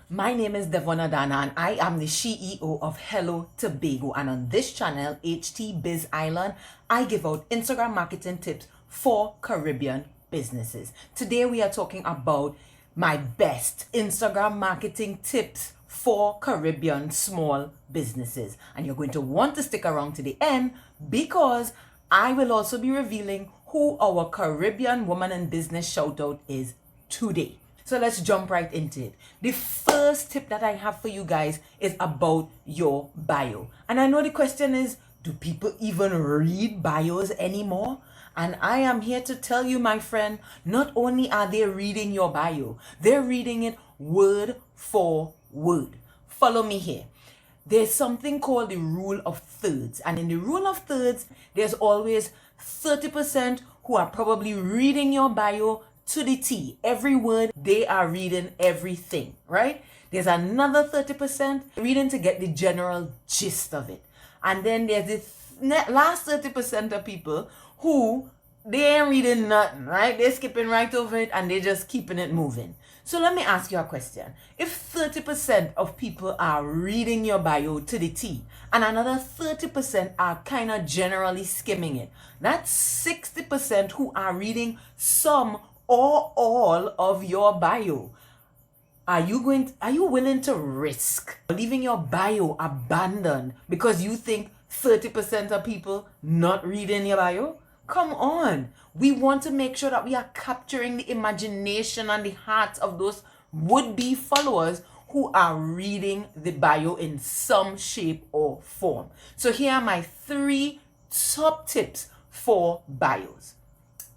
My name is Devona Dana and I am the CEO of Hello Tobago, and on this channel, HT Biz Island, I give out Instagram marketing tips for Caribbean businesses. Today we are talking about my best Instagram marketing tips for Caribbean small businesses, and you're going to want to stick around to the end because I will also be revealing who our Caribbean woman in business shout out is today. So let's jump right into it. The first tip that I have for you guys is about your bio. And I know the question is, do people even read bios anymore? And I am here to tell you, my friend, not only are they reading your bio, they're reading it word for word. Follow me here. There's something called the rule of thirds. And in the rule of thirds, there's always 30% who are probably reading your bio to the T. Every word, they are reading everything, right? There's another 30% reading to get the general gist of it. And then there's the last 30% of people who they ain't reading nothing, right? They're skipping right over it and they're just keeping it moving. So let me ask you a question. If 30% of people are reading your bio to the T and another 30% are kind of generally skimming it, that's 60% who are reading some or all of your bio. Are you willing to risk leaving your bio abandoned because you think 30% of people not reading your bio? Come on. We want to make sure that we are capturing the imagination and the hearts of those would-be followers who are reading the bio in some shape or form. So here are my 3 top tips for bios.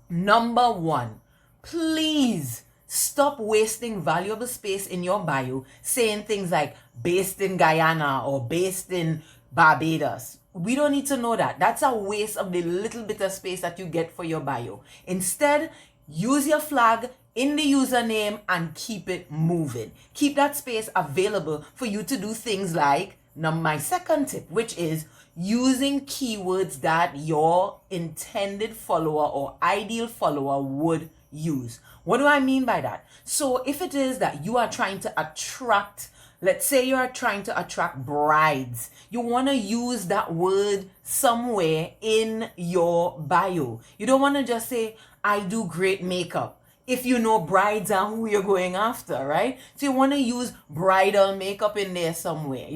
Number 1, please stop wasting valuable space in your bio saying things like based in Guyana or based in Barbados. We don't need to know that. That's a waste of the little bit of space that you get for your bio. Instead, use your flag in the username and keep it moving. Keep that space available for you to do things like, now my second tip, which is using keywords that your intended follower or ideal follower would use. What do I mean by that? So if it is that you are trying to attract, let's say you are trying to attract brides, you want to use that word somewhere in your bio. You don't want to just say, I do great makeup, if you know brides are who you're going after, right? So you want to use bridal makeup in there somewhere,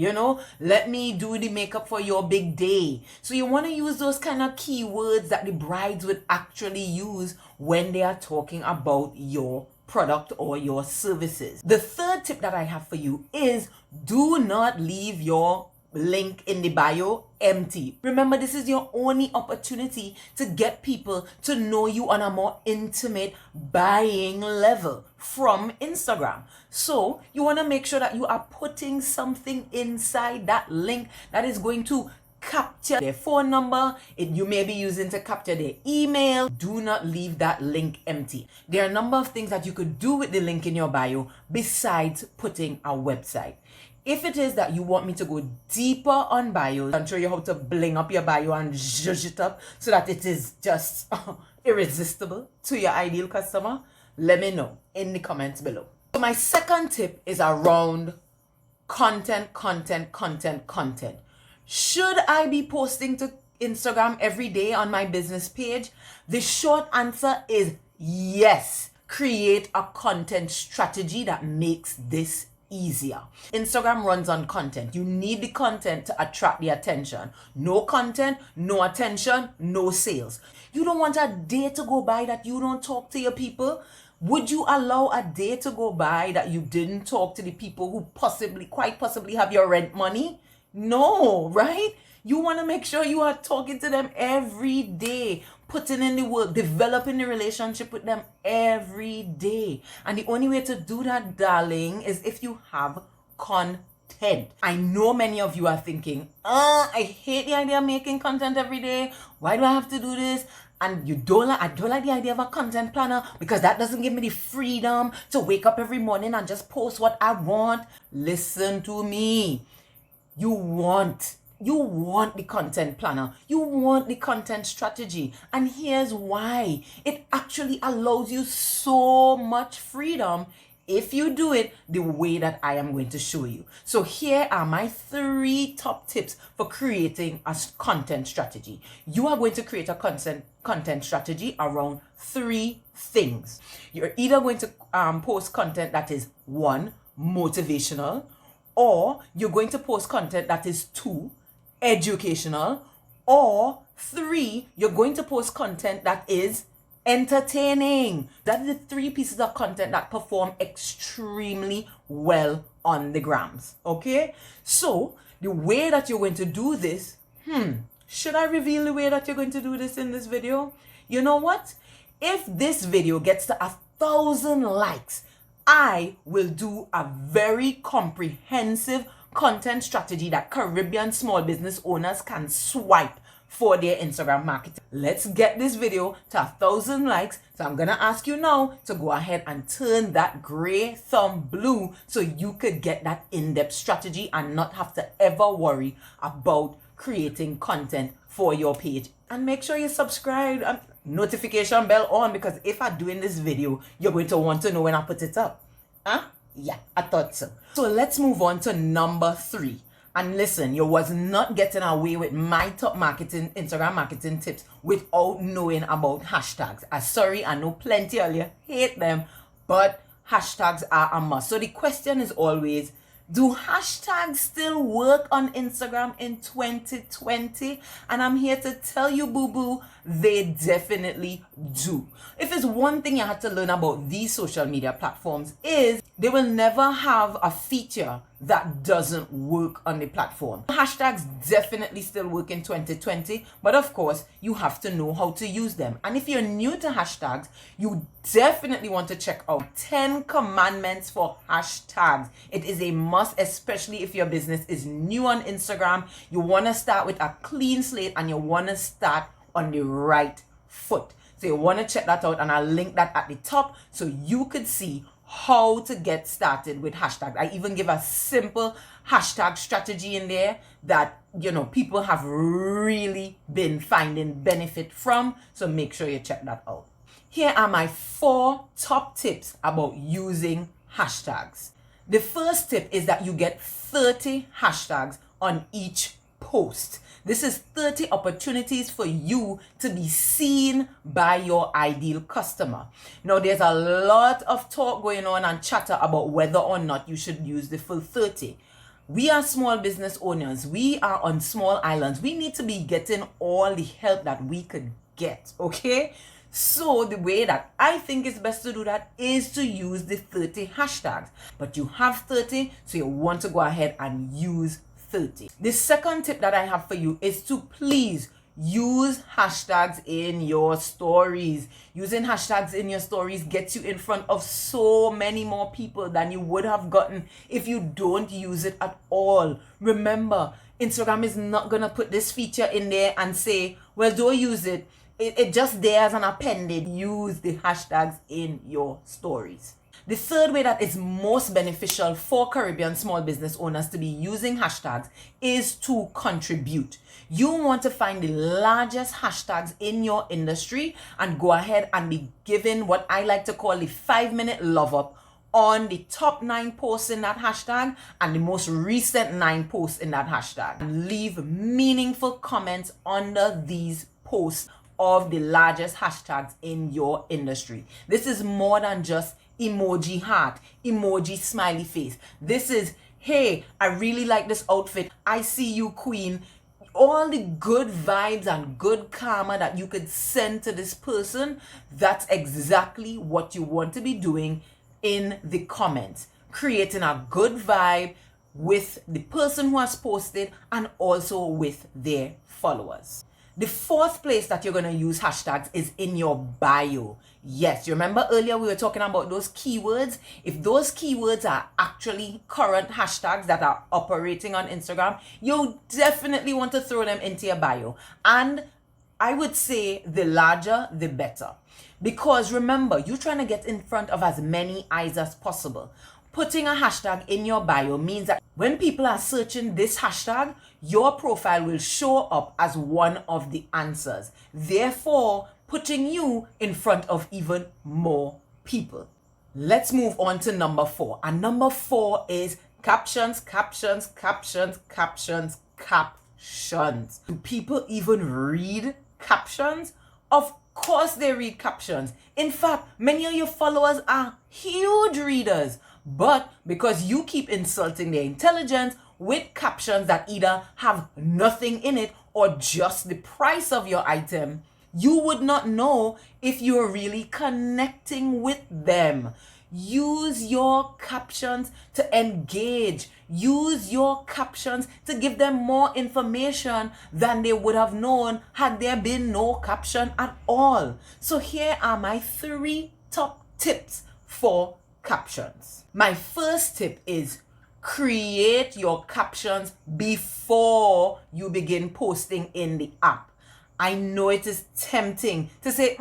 let me do the makeup for your big day. So you want to use those kind of keywords that the brides would actually use when they are talking about your product or your services. The third tip that I have for you is do not leave your link in the bio empty. Remember, this is your only opportunity to get people to know you on a more intimate buying level from Instagram. So you want to make sure that you are putting something inside that link that is going to capture their phone number. You may be using to capture their email. Do not leave that link empty. There are a number of things that you could do with the link in your bio besides putting a website. If it is that you want me to go deeper on bios and show you how to bling up your bio and zhuzh it up so that it is just irresistible to your ideal customer, let me know in the comments below. So my second tip is around content. Should I be posting to Instagram every day on my business page? The short answer is yes. Create a content strategy that makes this easier. Instagram runs on content. You need the content to attract the attention. No content, no attention, no sales. You don't want a day to go by that you don't talk to your people. Would you allow a day to go by that you didn't talk to the people who quite possibly have your rent money? No, right? You want to make sure you are talking to them every day, putting in the work, developing the relationship with them every day. And the only way to do that, darling, is if you have content. I know many of you are thinking, I hate the idea of making content every day. Why do I have to do this? And I don't like the idea of a content planner because that doesn't give me the freedom to wake up every morning and just post what I want. Listen to me. You want the content planner. You want the content strategy. And here's why. It actually allows you so much freedom if you do it the way that I am going to show you. So here are my 3 top tips for creating a content strategy. You are going to create a content strategy around 3 things. You're either going to post content that is 1, motivational, or you're going to post content that is 2, educational, or 3, you're going to post content that is entertaining. That is the 3 pieces of content that perform extremely well on the grams. Okay, so the way that you're going to do this, should I reveal the way that you're going to do this in this video? You know what? If this video gets to 1,000 likes, I will do a very comprehensive content strategy that Caribbean small business owners can swipe for their Instagram marketing. Let's get this video to 1,000 likes. So I'm gonna ask you now to go ahead and turn that gray thumb blue so you could get that in-depth strategy and not have to ever worry about creating content for your page. And make sure you subscribe and notification bell on, because if I'm doing this video, you're going to want to know when I put it up. Yeah, I thought so. So let's move on to number 3. And listen, you was not getting away with my top Instagram marketing tips without knowing about hashtags. Sorry, I know plenty of you hate them, but hashtags are a must. So the question is always, do hashtags still work on Instagram in 2020? And I'm here to tell you, boo-boo, they definitely do. If it's one thing you had to learn about these social media platforms, is they will never have a feature that doesn't work on the platform. Hashtags definitely still work in 2020, but of course, you have to know how to use them. And if you're new to hashtags, you definitely want to check out 10 commandments for hashtags. It is a must, especially if your business is new on Instagram. You want to start with a clean slate and you want to start on the right foot. So you want to check that out, and I'll link that at the top so you could see how to get started with hashtags. I even give a simple hashtag strategy in there that, you know, people have really been finding benefit from. So make sure you check that out. Here are my 4 top tips about using hashtags. The first tip is that you get 30 hashtags on each post. This is 30 opportunities for you to be seen by your ideal customer. Now, there's a lot of talk going on and chatter about whether or not you should use the full 30. We are small business owners. We are on small islands. We need to be getting all the help that we could get, okay? So the way that I think is best to do that is to use the 30 hashtags. But you have 30, so you want to go ahead and use 30. The second tip that I have for you is to please use hashtags in your stories. Using hashtags in your stories gets you in front of so many more people than you would have gotten if you don't use it at all. Remember, Instagram is not gonna put this feature in there and say, well, don't use it. It just there as an appendage. Use the hashtags in your stories. The third way that is most beneficial for Caribbean small business owners to be using hashtags is to contribute. You want to find the largest hashtags in your industry and go ahead and be given what I like to call the 5-minute love up on the top 9 posts in that hashtag and the most recent 9 posts in that hashtag. And leave meaningful comments under these posts of the largest hashtags in your industry. This is more than just emoji heart, emoji smiley face. This is, hey, I really like this outfit. I see you, queen. All the good vibes and good karma that you could send to this person, that's exactly what you want to be doing in the comments. Creating a good vibe with the person who has posted and also with their followers. The fourth place that you're going to use hashtags is in your bio. Yes, you remember earlier we were talking about those keywords? If those keywords are actually current hashtags that are operating on Instagram, you definitely want to throw them into your bio. And I would say the larger, the better. Because remember, you're trying to get in front of as many eyes as possible. Putting a hashtag in your bio means that when people are searching this hashtag, your profile will show up as one of the answers. Therefore, putting you in front of even more people. Let's move on to number 4. And number 4 is captions, captions, captions, captions, captions. Do people even read captions? Of course they read captions. In fact, many of your followers are huge readers. But because you keep insulting their intelligence with captions that either have nothing in it or just the price of your item, you would not know if you're really connecting with them. Use your captions to engage. Use your captions to give them more information than they would have known had there been no caption at all. So here are my 3 top tips for captions. My first tip is create your captions before you begin posting in the app. I know it is tempting to say,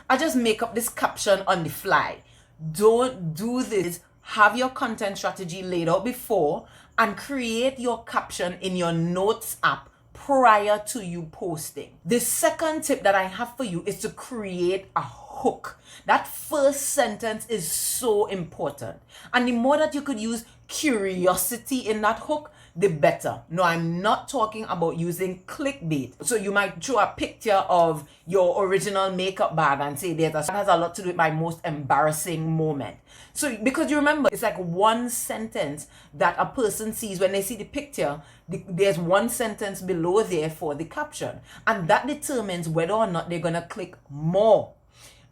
I just make up this caption on the fly. Don't do this. Have your content strategy laid out before and create your caption in your notes app prior to you posting. The second tip that I have for you is to create a hook. That first sentence is so important. And the more that you could use curiosity in that hook, the better. No, I'm not talking about using clickbait. So you might show a picture of your original makeup bag and say that has a lot to do with my most embarrassing moment. So because you remember, it's like one sentence that a person sees when they see the picture. There's one sentence below there for the caption. And that determines whether or not they're going to click more.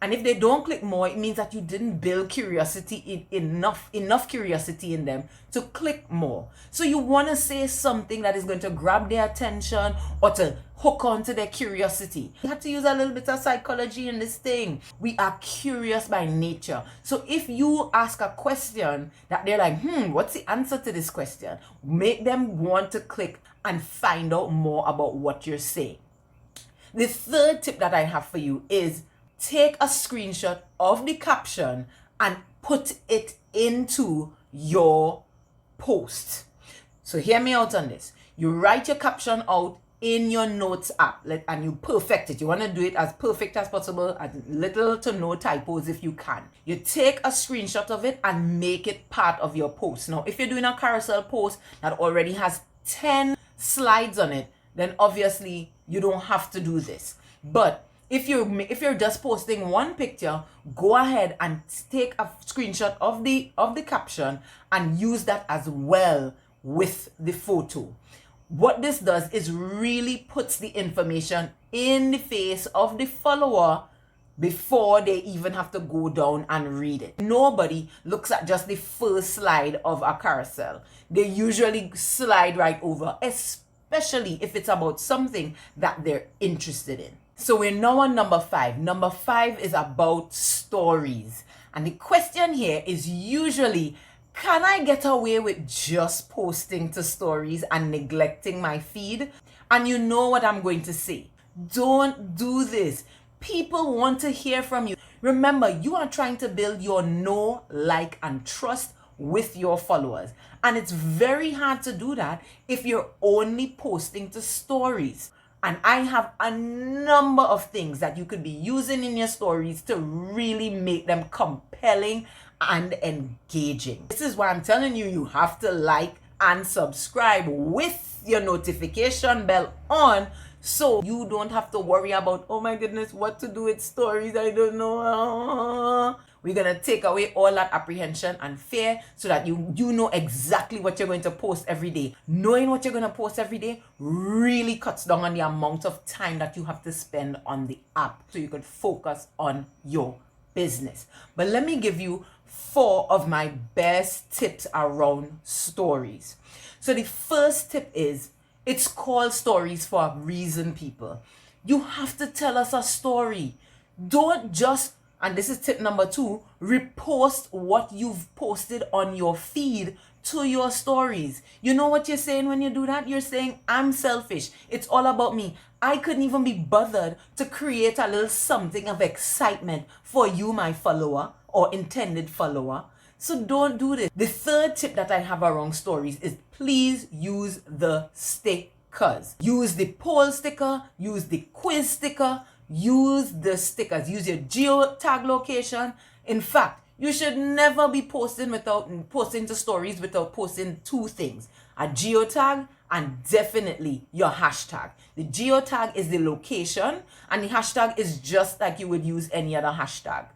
And if they don't click more, it means that you didn't build curiosity enough curiosity in them to click more. So you want to say something that is going to grab their attention or to hook onto their curiosity. You have to use a little bit of psychology in this thing. We are curious by nature. So if you ask a question that they're like, what's the answer to this question? Make them want to click and find out more about what you're saying. The third tip that I have for you is take a screenshot of the caption and put it into your post. So hear me out on this. You write your caption out in your notes app and you perfect it. You want to do it as perfect as possible, as little to no typos if you can. You take a screenshot of it and make it part of your post. Now, if you're doing a carousel post that already has 10 slides on it, then obviously you don't have to do this. But if you're just posting one picture, go ahead and take a screenshot of the caption and use that as well with the photo. What this does is really puts the information in the face of the follower before they even have to go down and read it. Nobody looks at just the first slide of a carousel. They usually slide right over, especially if it's about something that they're interested in. So we're now on number 5. Number 5 is about stories. And the question here is usually, can I get away with just posting to stories and neglecting my feed? And you know what I'm going to say. Don't do this. People want to hear from you. Remember, you are trying to build your know, like, and trust with your followers. And it's very hard to do that if you're only posting to stories. And I have a number of things that you could be using in your stories to really make them compelling and engaging. This is why I'm telling you, you have to like and subscribe with your notification bell on, so you don't have to worry about, oh my goodness, what to do with stories, I don't know. We're going to take away all that apprehension and fear so that you know exactly what you're going to post every day. Knowing what you're going to post every day really cuts down on the amount of time that you have to spend on the app so you can focus on your business. But let me give you 4 of my best tips around stories. So the first tip is, it's called stories for a reason, people. You have to tell us a story. Don't just, and this is tip number 2, repost what you've posted on your feed to your stories. You know what you're saying when you do that? You're saying, I'm selfish. It's all about me. I couldn't even be bothered to create a little something of excitement for you, my follower or intended follower. So don't do this. The third tip that I have around stories is, please use the stickers. Use the poll sticker, use the quiz sticker, use the stickers, use your geo tag location. In fact, You should never be posting to stories without posting two things: a geotag and definitely your hashtag. The geotag is the location and the hashtag is just like you would use any other hashtag.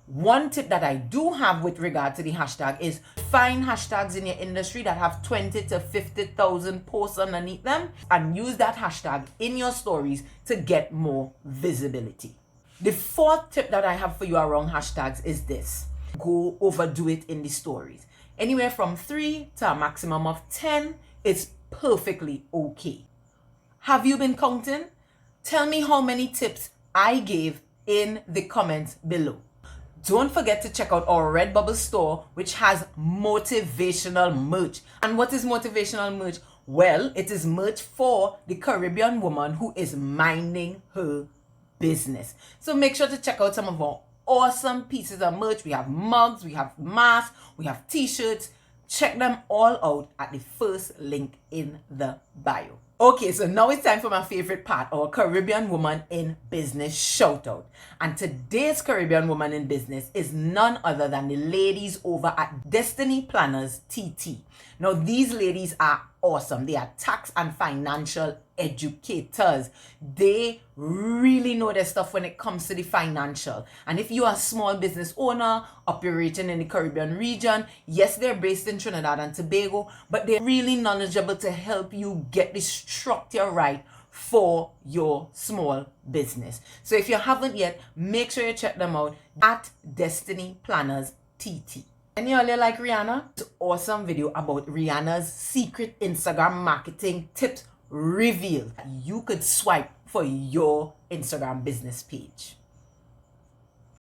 One tip that I do have with regard to the hashtag is find hashtags in your industry that have 20 to 50,000 posts underneath them and use that hashtag in your stories to get more visibility. The fourth tip that I have for you around hashtags is this: go overdo it in the stories. Anywhere from 3 to a maximum of 10 is perfectly okay. Have you been counting? Tell me how many tips I gave in the comments below. Don't forget to check out our Redbubble store, which has motivational merch. And what is motivational merch? Well, it is merch for the Caribbean woman who is minding her business. So make sure to check out some of our awesome pieces of merch. We have mugs, we have masks, we have t-shirts. Check them all out at the first link in the bio. Okay, so now it's time for my favorite part, our Caribbean Woman in Business shout out. And today's Caribbean Woman in Business is none other than the ladies over at Destiny Planners TT. Now, these ladies are awesome. They are tax and financial educators. They really know their stuff when it comes to the financial. And if you are a small business owner operating in the Caribbean region, yes, they're based in Trinidad and Tobago, but they're really knowledgeable to help you get the structure right for your small business. So if you haven't yet, make sure you check them out at Destiny Planners TT. Any of you like Rihanna? It's an awesome video about Rihanna's secret Instagram marketing tips reveal you could swipe for your Instagram business page.